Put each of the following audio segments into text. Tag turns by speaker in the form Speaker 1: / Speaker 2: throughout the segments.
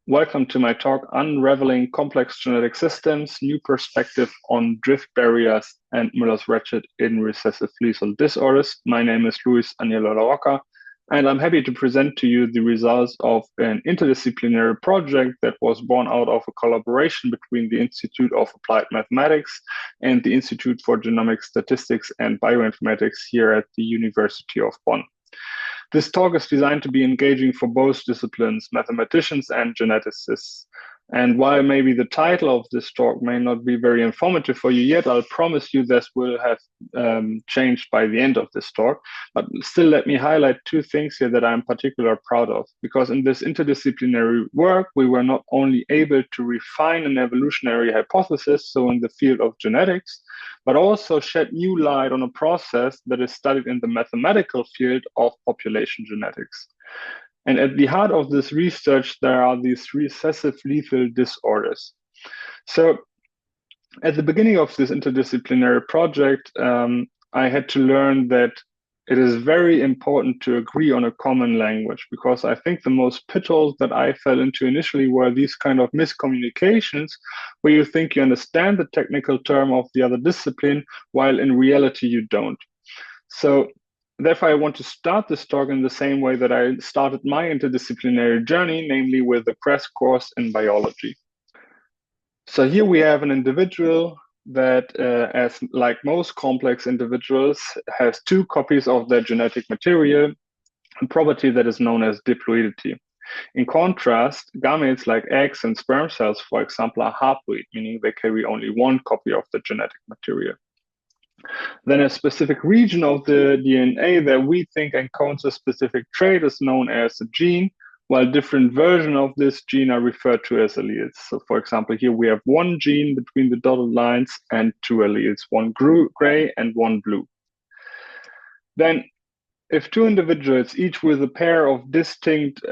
Speaker 1: Welcome to my talk, Unraveling Complex Genetic Systems, New Perspective on Drift Barriers and Muller's Ratchet in Recessive Lethal Disorders. My name is Luis Anielo La Roca, and I'm happy to present to you the results of an interdisciplinary project that was born out of a collaboration between the Institute of Applied Mathematics and the Institute for Genomic Statistics and Bioinformatics here at the University of Bonn. This talk is designed to be engaging for both disciplines, mathematicians and geneticists. And while maybe the title of this talk may not be very informative for you yet, I'll promise you this will have changed by the end of this talk. But still, let me highlight two things here that I'm particularly proud of, because in this interdisciplinary work, we were not only able to refine an evolutionary hypothesis, so in the field of genetics, but also shed new light on a process that is studied in the mathematical field of population genetics. And at the heart of this research, there are these recessive lethal disorders. So at the beginning of this interdisciplinary project, I had to learn that it is very important to agree on a common language, because I think the most pitfalls that I fell into initially were these kind of miscommunications where you think you understand the technical term of the other discipline, while in reality you don't. So therefore, I want to start this talk in the same way that I started my interdisciplinary journey, namely with a crash course in biology. So here we have an individual that, as like most complex individuals, has two copies of their genetic material, a property that is known as diploidity. In contrast, gametes like eggs and sperm cells, for example, are haploid, meaning they carry only one copy of the genetic material. Then a specific region of the DNA that we think encodes a specific trait is known as a gene, while different versions of this gene are referred to as alleles. So for example, here we have one gene between the dotted lines and two alleles, one gray and one blue. Then if two individuals, each with a pair of distinct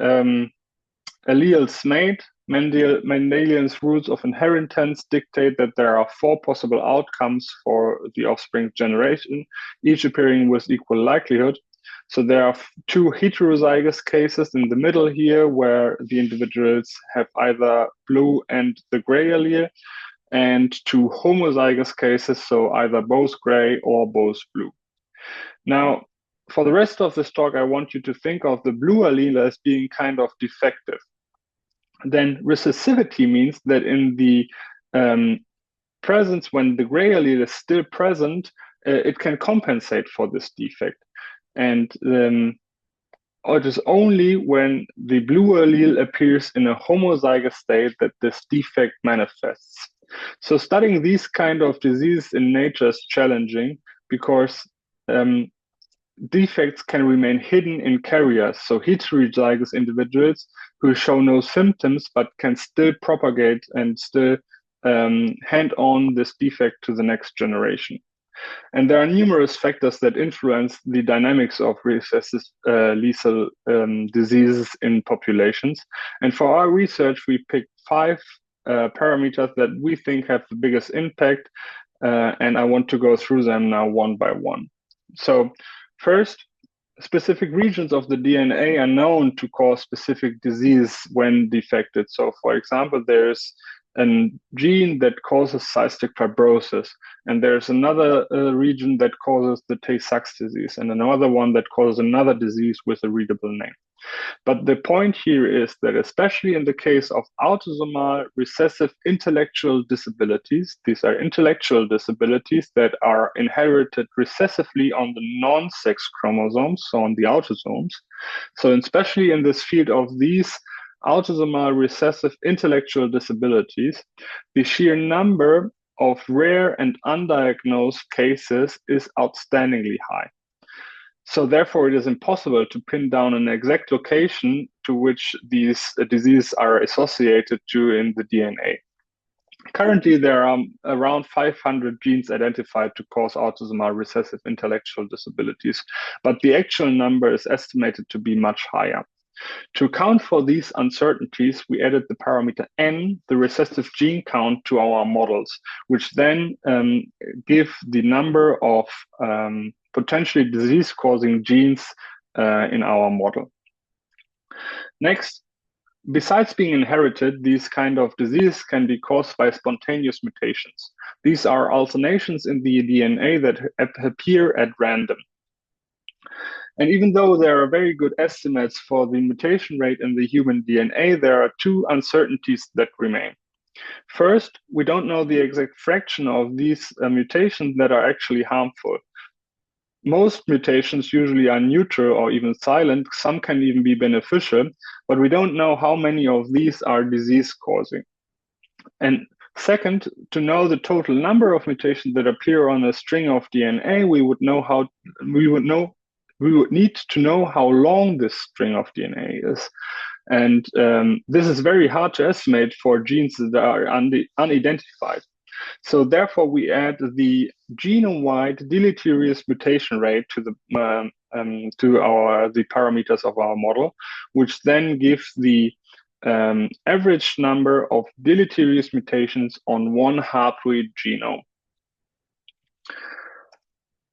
Speaker 1: alleles mate, Mendelian's rules of inheritance dictate that there are four possible outcomes for the offspring generation, each appearing with equal likelihood. So there are two heterozygous cases in the middle here, where the individuals have either blue and the gray allele, and two homozygous cases, so either both gray or both blue. Now, for the rest of this talk, I want you to think of the blue allele as being kind of defective. Then recessivity means that in the presence, when the gray allele is still present, it can compensate for this defect. And it is only when the blue allele appears in a homozygous state that this defect manifests. So studying these kind of diseases in nature is challenging, because defects can remain hidden in carriers, so heterozygous individuals who show no symptoms but can still propagate and still hand on this defect to the next generation. And there are numerous factors that influence the dynamics of recessive lethal diseases in populations. And for our research, we picked 5 parameters that we think have the biggest impact, and I want to go through them now one by one. So first, specific regions of the DNA are known to cause specific disease when defected. So for example, there's a gene that causes cystic fibrosis, and there's another region that causes the Tay-Sachs disease, and another one that causes another disease with a readable name. But the point here is that especially in the case of autosomal recessive intellectual disabilities, these are intellectual disabilities that are inherited recessively on the non-sex chromosomes, so on the autosomes. So especially in this field of these autosomal recessive intellectual disabilities, the sheer number of rare and undiagnosed cases is outstandingly high. So therefore, it is impossible to pin down an exact location to which these diseases are associated to in the DNA. Currently, there are around 500 genes identified to cause autosomal recessive intellectual disabilities, but the actual number is estimated to be much higher. To account for these uncertainties, we added the parameter n, the recessive gene count, to our models, which then give the number of potentially disease-causing genes in our model. Next, Besides being inherited, these kind of diseases can be caused by spontaneous mutations. These are alternations in the DNA that appear at random. And even though there are very good estimates for the mutation rate in the human DNA, there are two uncertainties that remain. First, we don't know the exact fraction of these mutations that are actually harmful. Most mutations usually are neutral or even silent. Some can even be beneficial, but we don't know how many of these are disease-causing. And second, to know the total number of mutations that appear on a string of DNA, we would need to know how long this string of DNA is. And this is very hard to estimate for genes that are unidentified. So therefore, we add the genome-wide deleterious mutation rate to the parameters of our model, which then gives the average number of deleterious mutations on one haploid genome.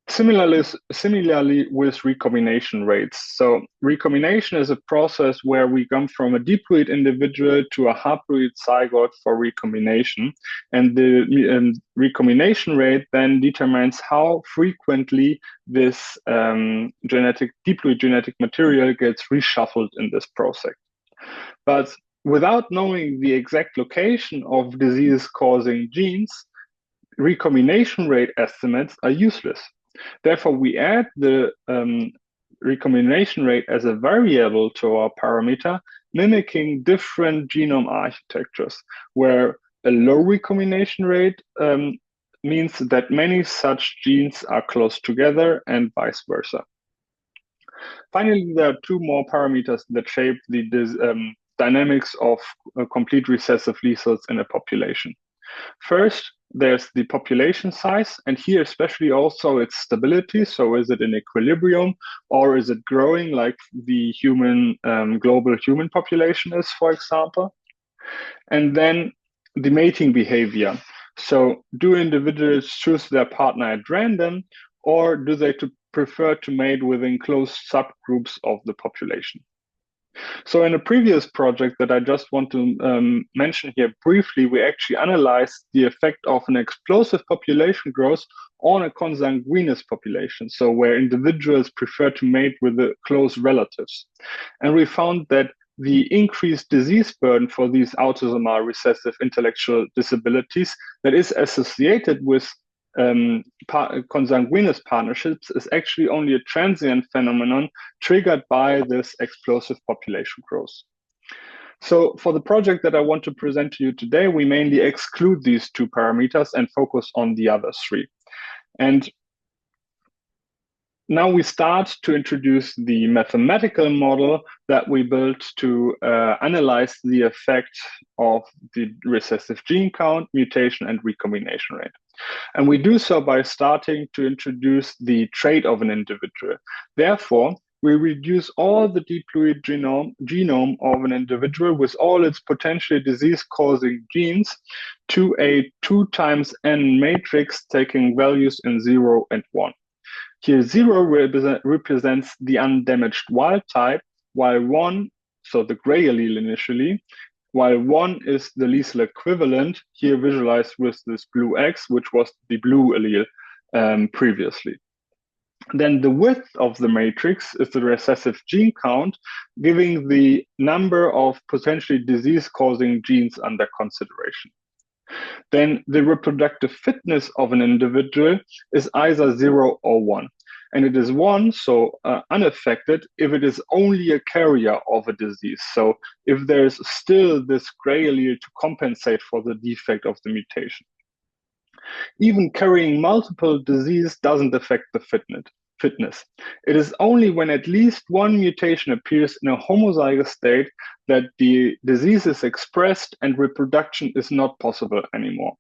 Speaker 1: Similarly with recombination rates. So recombination is a process where we come from a diploid individual to a haploid zygote for recombination. And the recombination rate then determines how frequently this diploid genetic material gets reshuffled in this process. But without knowing the exact location of disease-causing genes, recombination rate estimates are useless. Therefore, we add the recombination rate as a variable to our parameter, mimicking different genome architectures, where a low recombination rate means that many such genes are close together and vice versa. Finally, there are two more parameters that shape the dynamics of complete recessive lethals in a population. First, there's the population size, and here especially also its stability. So is it in equilibrium, or is it growing like the human global human population is, for example? And then the mating behavior. So do individuals choose their partner at random, or do they prefer to mate within close subgroups of the population? So in a previous project that I just want to mention here briefly, we actually analyzed the effect of an explosive population growth on a consanguineous population, so where individuals prefer to mate with the close relatives. And we found that the increased disease burden for these autosomal recessive intellectual disabilities that is associated with consanguineous partnerships is actually only a transient phenomenon triggered by this explosive population growth. So for the project that I want to present to you today, we mainly exclude these two parameters and focus on the other three. And now we start to introduce the mathematical model that we built to analyze the effect of the recessive gene count, mutation, and recombination rate. And we do so by starting to introduce the trait of an individual. Therefore, we reduce all the diploid genome of an individual with all its potentially disease-causing genes to a 2 times n matrix taking values in 0 and 1. Here 0 represents the undamaged wild type, while 1, so the gray allele initially, while 1 is the lethal equivalent, here visualized with this blue X, which was the blue allele previously. Then the width of the matrix is the recessive gene count, giving the number of potentially disease-causing genes under consideration. Then the reproductive fitness of an individual is either 0 or 1. And it is 1, so unaffected, if it is only a carrier of a disease. So if there's still this gray allele to compensate for the defect of the mutation. Even carrying multiple disease doesn't affect the fitness. It is only when at least one mutation appears in a homozygous state that the disease is expressed and reproduction is not possible anymore.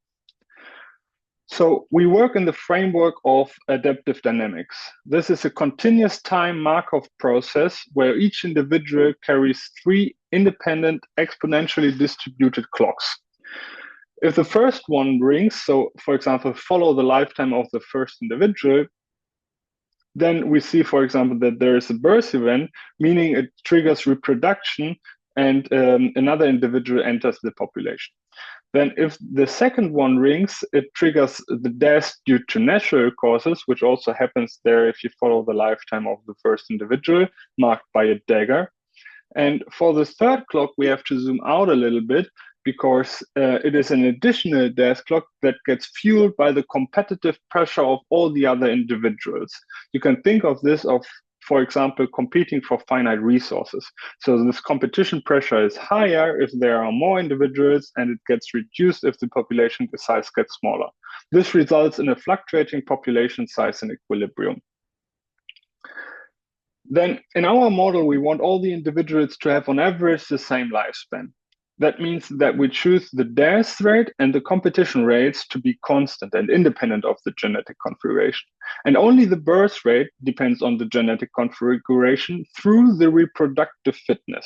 Speaker 1: So we work in the framework of adaptive dynamics. This is a continuous time Markov process where each individual carries 3 independent exponentially distributed clocks. If the first one rings, so for example, follow the lifetime of the first individual, then we see, for example, that there is a birth event, meaning it triggers reproduction and another individual enters the population. Then if the second one rings, it triggers the death due to natural causes, which also happens there if you follow the lifetime of the first individual, marked by a dagger. And for the third clock, we have to zoom out a little bit because it is an additional death clock that gets fueled by the competitive pressure of all the other individuals. You can think of this of, for example, competing for finite resources. So this competition pressure is higher if there are more individuals, and it gets reduced if the population size gets smaller. This results in a fluctuating population size in equilibrium. Then in our model, we want all the individuals to have on average the same lifespan. That means that we choose the death rate and the competition rates to be constant and independent of the genetic configuration. And only the birth rate depends on the genetic configuration through the reproductive fitness.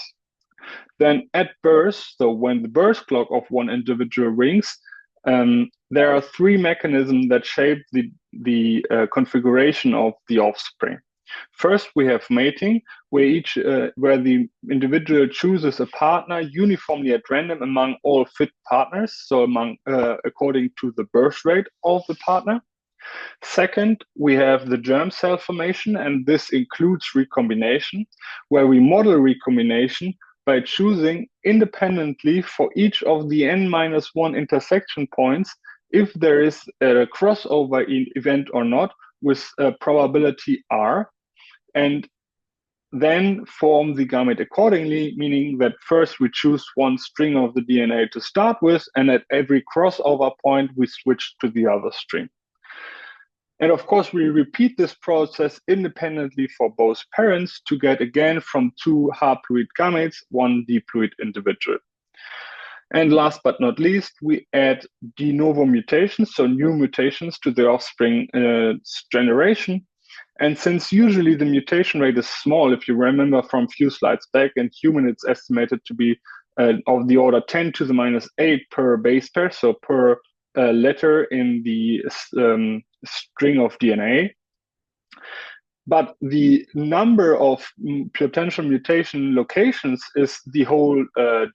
Speaker 1: Then at birth, so when the birth clock of one individual rings, there are three mechanisms that shape the configuration of the offspring. First, we have mating, where the individual chooses a partner uniformly at random among all fit partners, so according to the birth rate of the partner. Second, we have the germ cell formation, and this includes recombination, where we model recombination by choosing independently for each of the n-1 intersection points if there is a crossover event or not with a probability R, and then form the gamete accordingly, meaning that first we choose one string of the DNA to start with, and at every crossover point we switch to the other string. And of course, we repeat this process independently for both parents to get again from two haploid gametes, one diploid individual. And last but not least, we add de novo mutations, so new mutations to the offspring generation. And since usually the mutation rate is small, if you remember from a few slides back, in human it's estimated to be of the order 10 to the minus 8 per base pair, so per letter in the string of DNA. But the number of potential mutation locations is the whole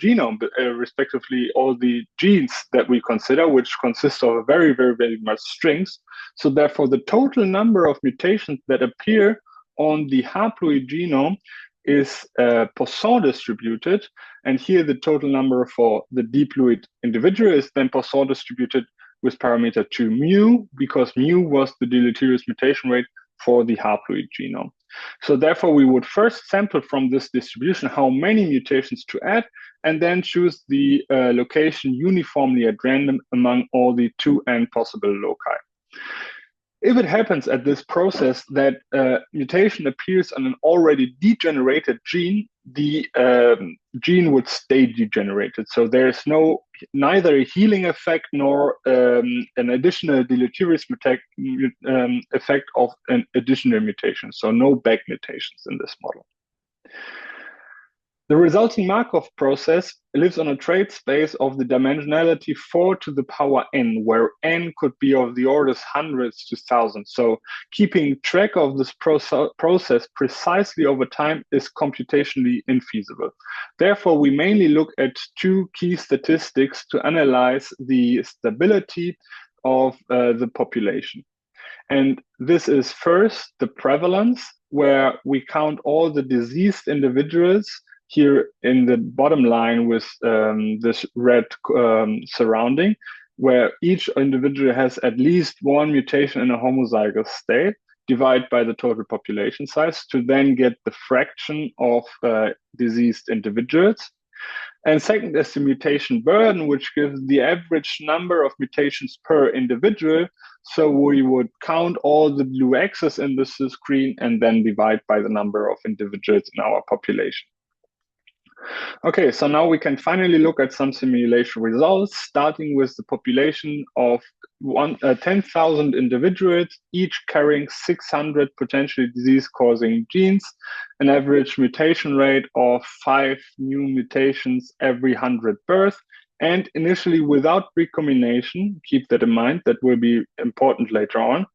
Speaker 1: genome, respectively all the genes that we consider, which consist of very, very, very much strings. So therefore, the total number of mutations that appear on the haploid genome is Poisson distributed. And here the total number for the diploid individual is then Poisson distributed with parameter 2 mu, because mu was the deleterious mutation rate for the haploid genome. So therefore, we would first sample from this distribution how many mutations to add, and then choose the location uniformly at random among all the 2n possible loci. If it happens at this process that mutation appears on an already degenerated gene, the gene would stay degenerated. So there is neither a healing effect nor an additional deleterious effect of an additional mutation. So no back mutations in this model. The resulting Markov process lives on a trait space of the dimensionality 4 to the power n, where n could be of the orders hundreds to thousands. So keeping track of this process precisely over time is computationally infeasible. Therefore, we mainly look at two key statistics to analyze the stability of the population. And this is first the prevalence, where we count all the diseased individuals here in the bottom line with this red surrounding, where each individual has at least one mutation in a homozygous state, divide by the total population size to then get the fraction of diseased individuals. And second is the mutation burden, which gives the average number of mutations per individual. So we would count all the blue X's in this screen and then divide by the number of individuals in our population. Okay, so now we can finally look at some simulation results, starting with the population of 10,000 individuals, each carrying 600 potentially disease-causing genes, an average mutation rate of 5 new mutations every 100 births, and initially without recombination, keep that in mind, that will be important later on,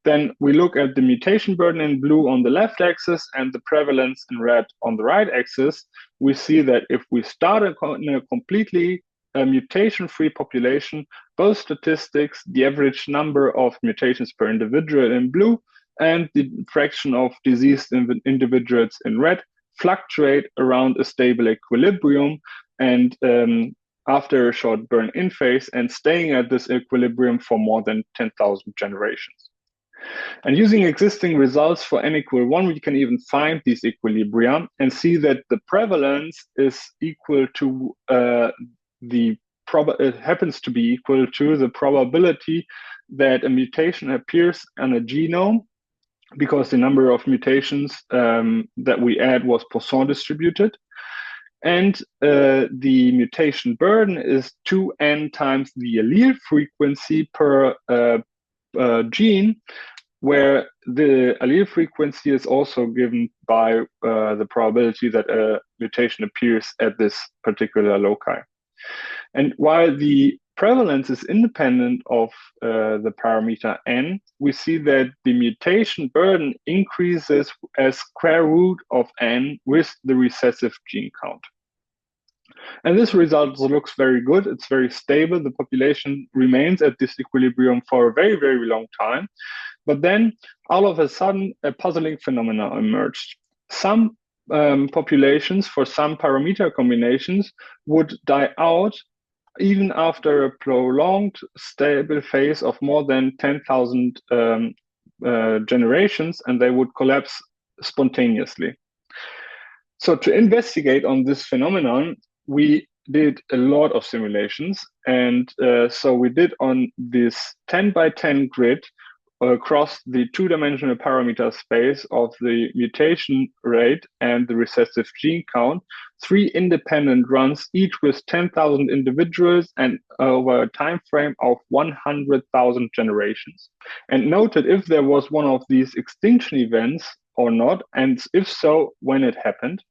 Speaker 1: Then we look at the mutation burden in blue on the left axis and the prevalence in red on the right axis. We see that if we start in a completely mutation-free population, both statistics, the average number of mutations per individual in blue and the fraction of diseased individuals in red fluctuate around a stable equilibrium, and after a short burn-in phase, and staying at this equilibrium for more than 10,000 generations. And using existing results for n equal 1, we can even find these equilibria and see that the prevalence is equal to it happens to be equal to the probability that a mutation appears on a genome, because the number of mutations that we add was Poisson distributed. And the mutation burden is 2n times the allele frequency per gene, where the allele frequency is also given by the probability that a mutation appears at this particular loci. And while the prevalence is independent of the parameter n, we see that the mutation burden increases as square root of n with the recessive gene count. And this result looks very good. It's very stable. The population remains at this equilibrium for a very, very long time. But then all of a sudden, a puzzling phenomenon emerged. Some populations for some parameter combinations would die out even after a prolonged stable phase of more than 10,000 generations, and they would collapse spontaneously. So to investigate on this phenomenon, we did a lot of simulations. And so we did on this 10 by 10 grid across the two-dimensional parameter space of the mutation rate and the recessive gene count, 3 independent runs, each with 10,000 individuals and over a time frame of 100,000 generations. And noted if there was one of these extinction events or not, and if so, when it happened.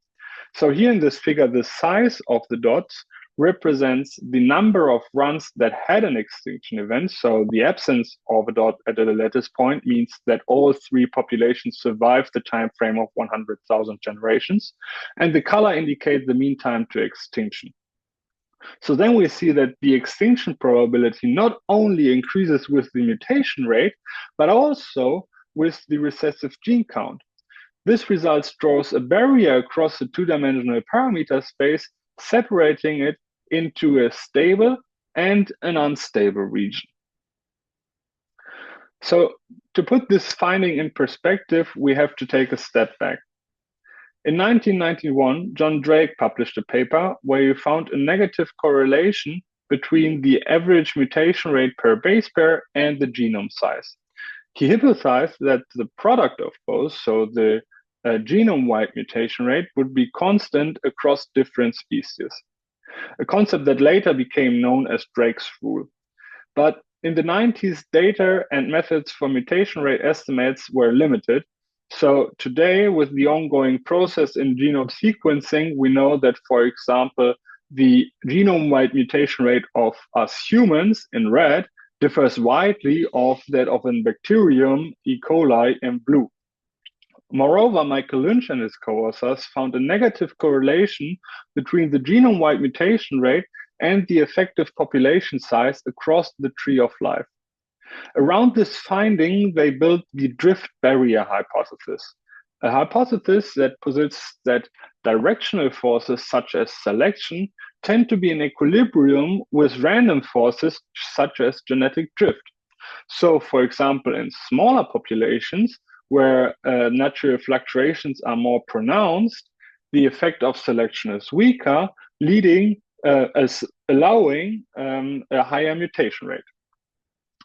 Speaker 1: So here in this figure, the size of the dots represents the number of runs that had an extinction event. So the absence of a dot at a lattice point means that all 3 populations survived the time frame of 100,000 generations. And the color indicates the mean time to extinction. So then we see that the extinction probability not only increases with the mutation rate, but also with the recessive gene count. This result draws a barrier across the two-dimensional parameter space, separating it into a stable and an unstable region. So to put this finding in perspective, we have to take a step back. In 1991, John Drake published a paper where he found a negative correlation between the average mutation rate per base pair and the genome size. He hypothesized that the product of both, so the genome-wide mutation rate, would be constant across different species, a concept that later became known as Drake's rule. But in the 90s, data and methods for mutation rate estimates were limited. So today, with the ongoing process in genome sequencing, we know that, for example, the genome-wide mutation rate of us humans in red differs widely of that of a bacterium, E. coli, in blue. Moreover, Michael Lynch and his co-authors found a negative correlation between the genome-wide mutation rate and the effective population size across the tree of life. Around this finding, they built the drift barrier hypothesis, a hypothesis that posits that directional forces such as selection tend to be in equilibrium with random forces such as genetic drift. So, for example, in smaller populations, where natural fluctuations are more pronounced, the effect of selection is weaker, allowing a higher mutation rate.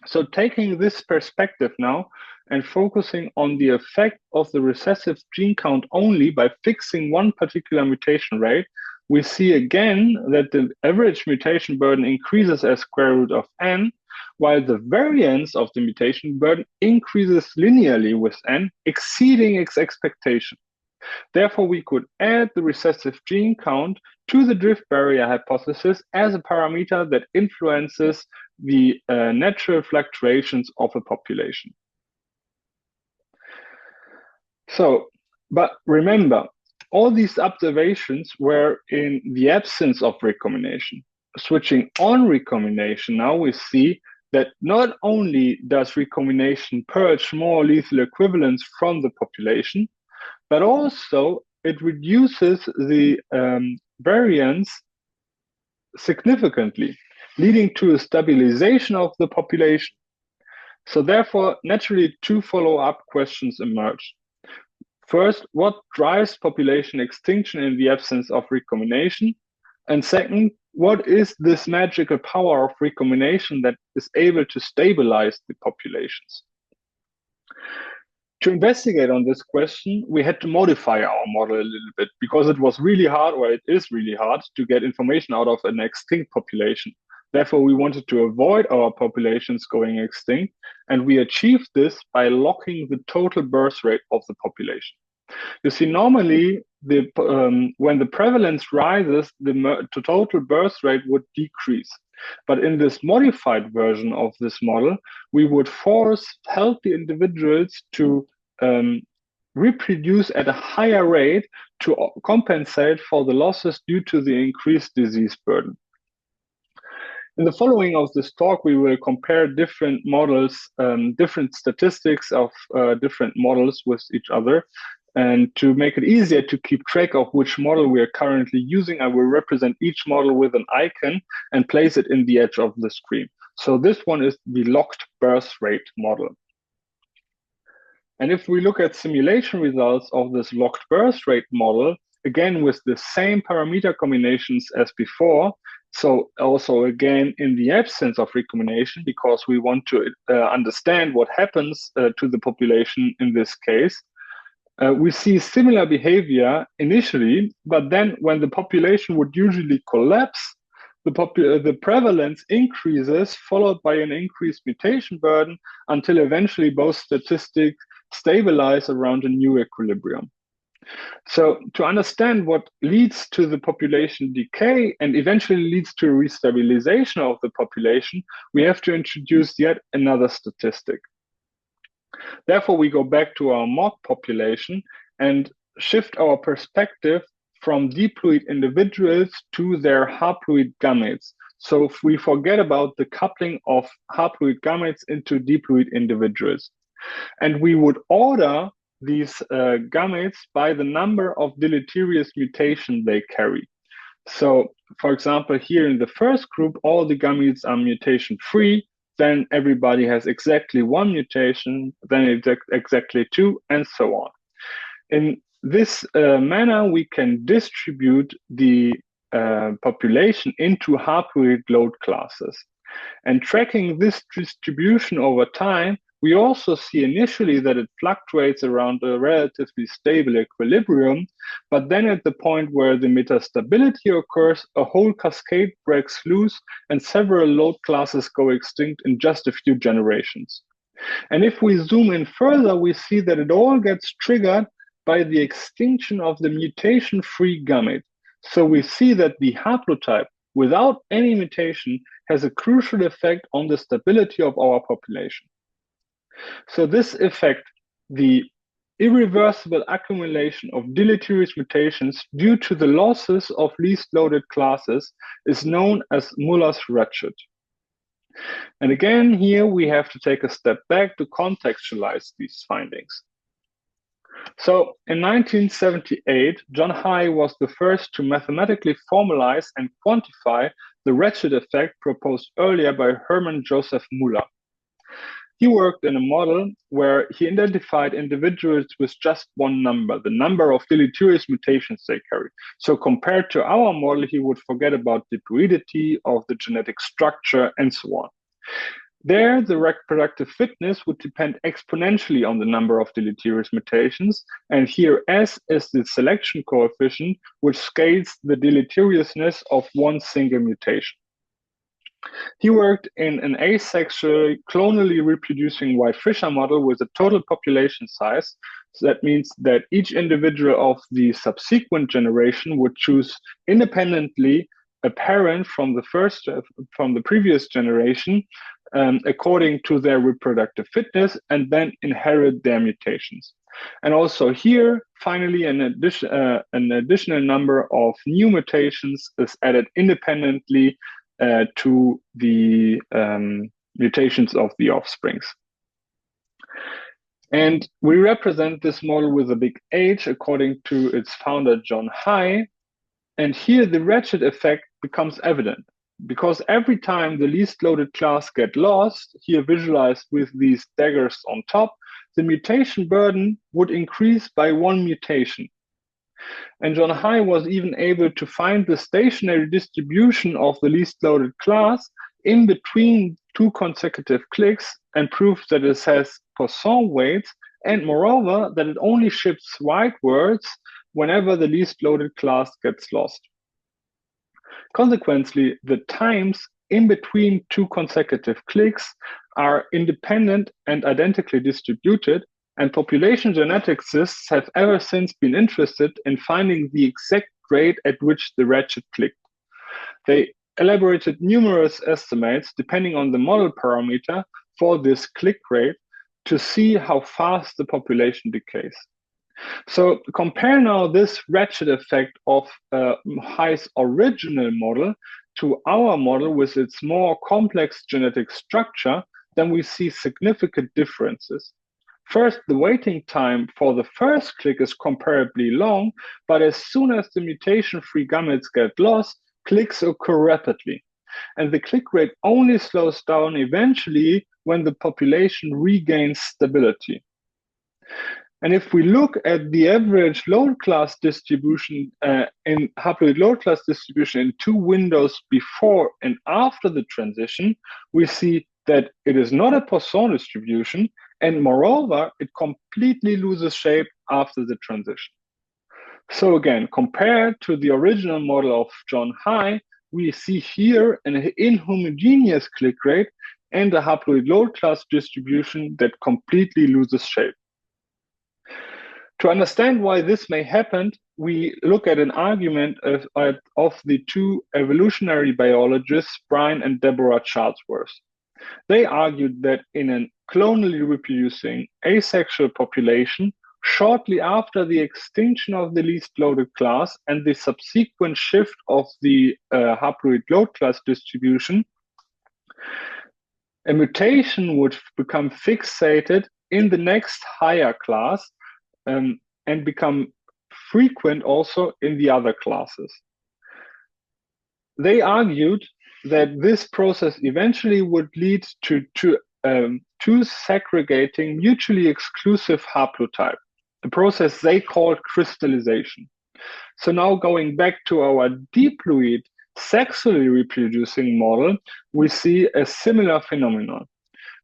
Speaker 1: So taking this perspective now and focusing on the effect of the recessive gene count only by fixing one particular mutation rate, we see again that the average mutation burden increases as square root of n, while the variance of the mutation burden increases linearly with n, exceeding its expectation. Therefore, we could add the recessive gene count to the drift barrier hypothesis as a parameter that influences the natural fluctuations of a population. But remember, all these observations were in the absence of recombination. Switching on recombination, now we see that not only does recombination purge more lethal equivalents from the population, but also it reduces the variance significantly, leading to a stabilization of the population. So therefore, naturally, two follow-up questions emerge. First, what drives population extinction in the absence of recombination? And second, what is this magical power of recombination that is able to stabilize the populations? To investigate on this question, we had to modify our model a little bit because it was really hard, or it is really hard, to get information out of an extinct population. Therefore, we wanted to avoid our populations going extinct, and we achieved this by locking the total birth rate of the population. You see, normally, when the prevalence rises, the total birth rate would decrease. But in this modified version of this model, we would force healthy individuals to reproduce at a higher rate to compensate for the losses due to the increased disease burden. In the following of this talk, we will compare different models, different statistics of different models with each other. And to make it easier to keep track of which model we are currently using, I will represent each model with an icon and place it in the edge of the screen. So this one is the locked birth rate model. And if we look at simulation results of this locked birth rate model, again with the same parameter combinations as before, so also again in the absence of recombination, because we want to understand what happens to the population in this case, we see similar behavior initially, but then when the population would usually collapse, the prevalence increases, followed by an increased mutation burden, until eventually both statistics stabilize around a new equilibrium. So to understand what leads to the population decay and eventually leads to a restabilization of the population, we have to introduce yet another statistic. Therefore, we go back to our mock population and shift our perspective from diploid individuals to their haploid gametes. So if we forget about the coupling of haploid gametes into diploid individuals. And we would order these gametes by the number of deleterious mutations they carry. So, for example, here in the first group, all the gametes are mutation-free, then everybody has exactly one mutation, then exactly two, and so on. In this manner, we can distribute the population into haploid load classes. And tracking this distribution over time, we also see initially that it fluctuates around a relatively stable equilibrium, but then at the point where the metastability occurs, a whole cascade breaks loose and several load classes go extinct in just a few generations. And if we zoom in further, we see that it all gets triggered by the extinction of the mutation-free gamete. So we see that the haplotype without any mutation has a crucial effect on the stability of our population. So this effect, the irreversible accumulation of deleterious mutations due to the losses of least loaded classes, is known as Muller's ratchet. And again, here we have to take a step back to contextualize these findings. So in 1978, John High was the first to mathematically formalize and quantify the ratchet effect proposed earlier by Hermann Joseph Muller. He worked in a model where he identified individuals with just one number, the number of deleterious mutations they carry. So compared to our model, he would forget about the diploidity of the genetic structure and so on. There, the reproductive fitness would depend exponentially on the number of deleterious mutations, and here S is the selection coefficient, which scales the deleteriousness of one single mutation. He worked in an asexual, clonally reproducing Wright-Fisher model with a total population size. So that means that each individual of the subsequent generation would choose independently a parent from the previous generation, according to their reproductive fitness, and then inherit their mutations. And also here, finally, an additional number of new mutations is added independently to the mutations of the offsprings. And we represent this model with a big H according to its founder, John High. And here the ratchet effect becomes evident, because every time the least loaded class get lost, here visualized with these daggers on top, the mutation burden would increase by 1 mutation. And John High was even able to find the stationary distribution of the least loaded class in between 2 consecutive clicks and prove that it has Poisson weights, and moreover, that it only ships rightwards whenever the least loaded class gets lost. Consequently, the times in between 2 consecutive clicks are independent and identically distributed, and population geneticists have ever since been interested in finding the exact rate at which the ratchet clicked. They elaborated numerous estimates depending on the model parameter for this click rate to see how fast the population decays. So compare now this ratchet effect of High's original model to our model with its more complex genetic structure, then we see significant differences. First, the waiting time for the first click is comparably long, but as soon as the mutation-free gametes get lost, clicks occur rapidly. And the click rate only slows down eventually when the population regains stability. And if we look at the average load class distribution in haploid load class distribution in 2 windows before and after the transition, we see that it is not a Poisson distribution, and moreover, it completely loses shape after the transition. So again, compared to the original model of John High, we see here an inhomogeneous click rate and a haploid load class distribution that completely loses shape. To understand why this may happen, we look at an argument of the 2 evolutionary biologists, Brian and Deborah Charlesworth. They argued that in a clonally reproducing asexual population, shortly after the extinction of the least loaded class and the subsequent shift of the haploid load class distribution, a mutation would become fixated in the next higher class and become frequent also in the other classes. They argued that this process eventually would lead to two segregating, mutually exclusive haplotype, a process they called crystallization. So now going back to our diploid sexually reproducing model, we see a similar phenomenon.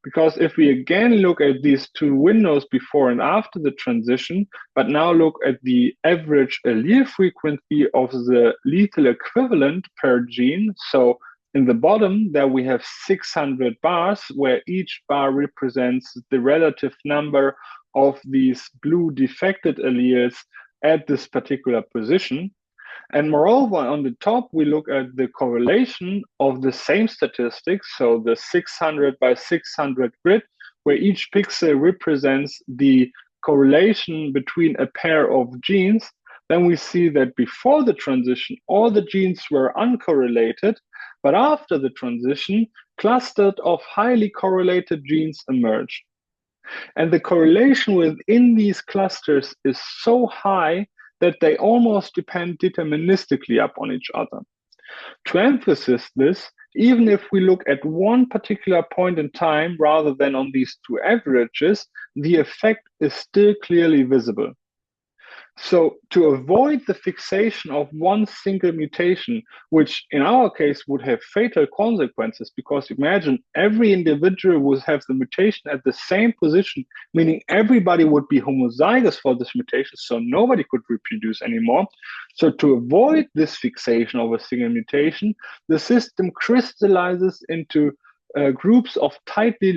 Speaker 1: Because if we again look at these 2 windows before and after the transition, but now look at the average allele frequency of the lethal equivalent per gene, so in the bottom there we have 600 bars, where each bar represents the relative number of these blue defected alleles at this particular position. And moreover, on the top, we look at the correlation of the same statistics, so the 600 by 600 grid, where each pixel represents the correlation between a pair of genes. Then we see that before the transition, all the genes were uncorrelated, but after the transition, clusters of highly correlated genes emerged. And the correlation within these clusters is so high that they almost depend deterministically upon each other. To emphasize this, even if we look at one particular point in time rather than on these 2 averages, the effect is still clearly visible. So to avoid the fixation of one single mutation, which in our case would have fatal consequences, because imagine every individual would have the mutation at the same position, meaning everybody would be homozygous for this mutation, so nobody could reproduce anymore. So to avoid this fixation of a single mutation, the system crystallizes into groups of tightly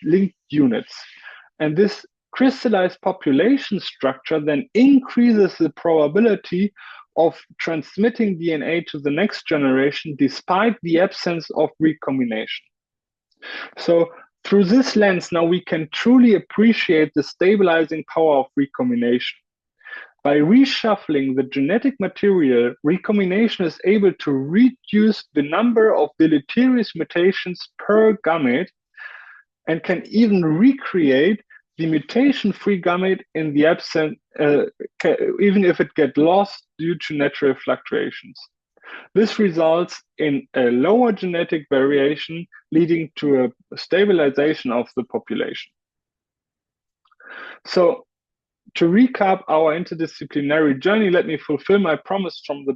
Speaker 1: linked units. And this crystallized population structure then increases the probability of transmitting DNA to the next generation despite the absence of recombination. So Through this lens, now we can truly appreciate the stabilizing power of recombination. By reshuffling the genetic material, recombination is able to reduce the number of deleterious mutations per gamete and can even recreate the mutation-free gamete in the absence, even if it gets lost due to natural fluctuations. This results in a lower genetic variation, leading to a stabilization of the population. So, to recap our interdisciplinary journey, let me fulfill my promise from the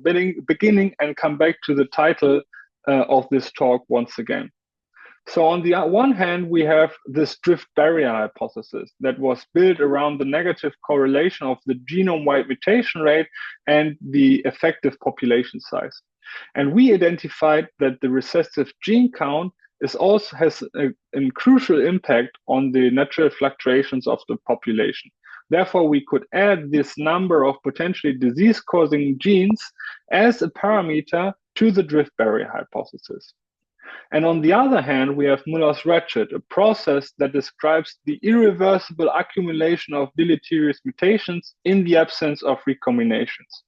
Speaker 1: beginning and come back to the title of this talk once again. So on the one hand, we have this drift barrier hypothesis that was built around the negative correlation of the genome-wide mutation rate and the effective population size. And we identified that the recessive gene count also has a crucial impact on the natural fluctuations of the population. Therefore, we could add this number of potentially disease-causing genes as a parameter to the drift barrier hypothesis. And on the other hand, we have Muller's ratchet, a process that describes the irreversible accumulation of deleterious mutations in the absence of recombinations.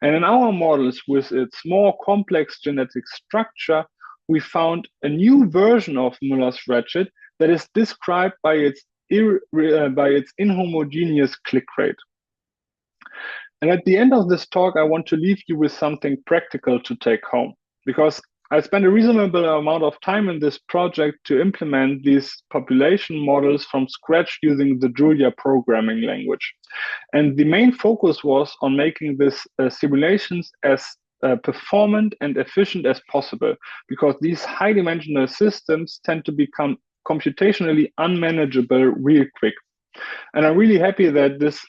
Speaker 1: And in our models, with its more complex genetic structure, we found a new version of Muller's ratchet that is described by its inhomogeneous click rate. And at the end of this talk, I want to leave you with something practical to take home, because I spent a reasonable amount of time in this project to implement these population models from scratch using the Julia programming language. And the main focus was on making these simulations as performant and efficient as possible, because these high-dimensional systems tend to become computationally unmanageable real quick. And I'm really happy that this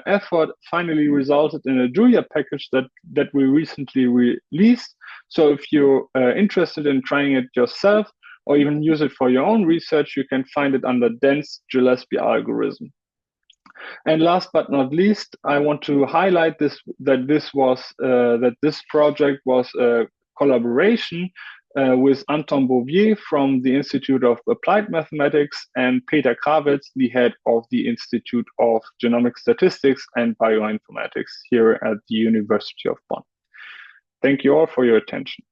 Speaker 1: effort finally resulted in a Julia package that we recently released. So if you're interested in trying it yourself or even use it for your own research, you can find it under dense Gillespie algorithm. And last but not least, I want to highlight that this project was a collaboration with Anton Bouvier from the Institute of Applied Mathematics and Peter Krawitz, the head of the Institute of Genomic Statistics and Bioinformatics here at the University of Bonn. Thank you all for your attention.